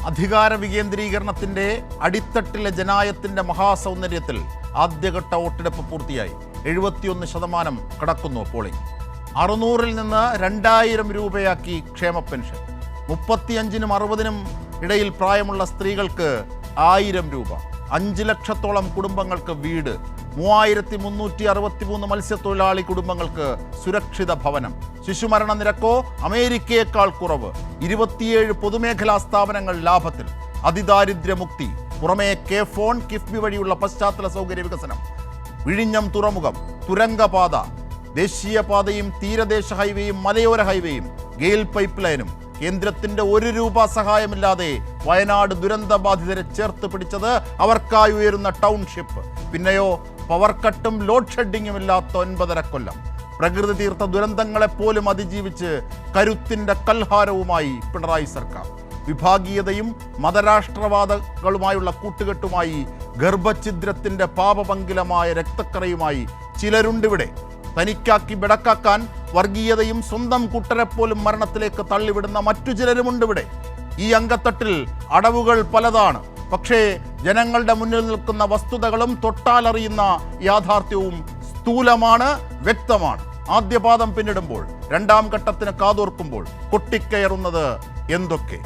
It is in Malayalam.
അധികാര വികേന്ദ്രീകരണത്തിന്റെ അടിത്തട്ടിലെ ജനായത്തിന്റെ മഹാസൗന്ദര്യത്തിൽ ആദ്യഘട്ട വോട്ടെടുപ്പ് പൂർത്തിയായി. 71% കടക്കുന്നു പോളിംഗ്. 600-ൽ നിന്ന് 2000 രൂപയാക്കി ക്ഷേമ പെൻഷൻ. 35-നും 60-നും ഇടയിൽ പ്രായമുള്ള സ്ത്രീകൾക്ക് 1000 രൂപ. 5 ലക്ഷത്തോളം കുടുംബങ്ങൾക്ക് വീട്. 3363 മത്സ്യത്തൊഴിലാളി കുടുംബങ്ങൾക്ക് സുരക്ഷിത ഭവനം. ശിശുമരണ നിരക്കോ അമേരിക്കയേക്കാൾ കുറവ്. 27 പൊതുമേഖലാ സ്ഥാപനങ്ങൾ ലാഭത്തിൽ. അതിദാരിദ്ര്യമുക്തി. പുറമെ കെ ഫോൺ, കിഫ്ബി വഴിയുള്ള പശ്ചാത്തല സൗകര്യ വികസനം. വിഴിഞ്ഞം തുറമുഖം, തുരങ്കപാത, ദേശീയപാതയും തീരദേശ ഹൈവേയും മലയോര ഹൈവേയും ഗെയിൽ പൈപ്പ് ലൈനും. കേന്ദ്രത്തിന്റെ 1 രൂപ സഹായമില്ലാതെ വയനാട് ദുരന്ത ബാധിതരെ ചേർത്ത് പിടിച്ചത് അവർക്കായി ഉയരുന്ന ടൗൺഷിപ്പ്. പിന്നെയോ പവർ കട്ടും ലോഡ് ഷെഡിങ്ങും ഇല്ലാത്ത 9.5 കൊല്ലം. പ്രകൃതി തീർത്ത ദുരന്തങ്ങളെപ്പോലും അതിജീവിച്ച് കരുത്തിന്റെ കൽഹാരവുമായി പിണറായി സർക്കാർ. വിഭാഗീയതയും മതരാഷ്ട്രവാദങ്ങളുമായുള്ള കൂട്ടുകെട്ടുമായി, ഗർഭഛിദ്രത്തിന്റെ പാപപങ്കിലമായ രക്തക്കറയുമായി ചിലരുണ്ടിവിടെ. തനിക്കാക്കി ബെടക്കാക്കാൻ വർഗീയതയും സ്വന്തം കൂട്ടരെപ്പോലും മരണത്തിലേക്ക് തള്ളിവിടുന്ന മറ്റു ചിലരുമുണ്ടിവിടെ. ഈ അങ്കത്തട്ടിൽ അടവുകൾ പലതാണ്. പക്ഷേ ജനങ്ങളുടെ മുന്നിൽ നിൽക്കുന്ന വസ്തുതകളും തൊട്ടാലറിയുന്ന യാഥാർത്ഥ്യവും സ്ഥൂലമാണ്, വ്യക്തമാണ്. ആദ്യപാദം പിന്നിടുമ്പോൾ, രണ്ടാം ഘട്ടത്തിന് കാതോർക്കുമ്പോൾ കൊട്ടിക്കയറുന്നത് എന്തൊക്കെ?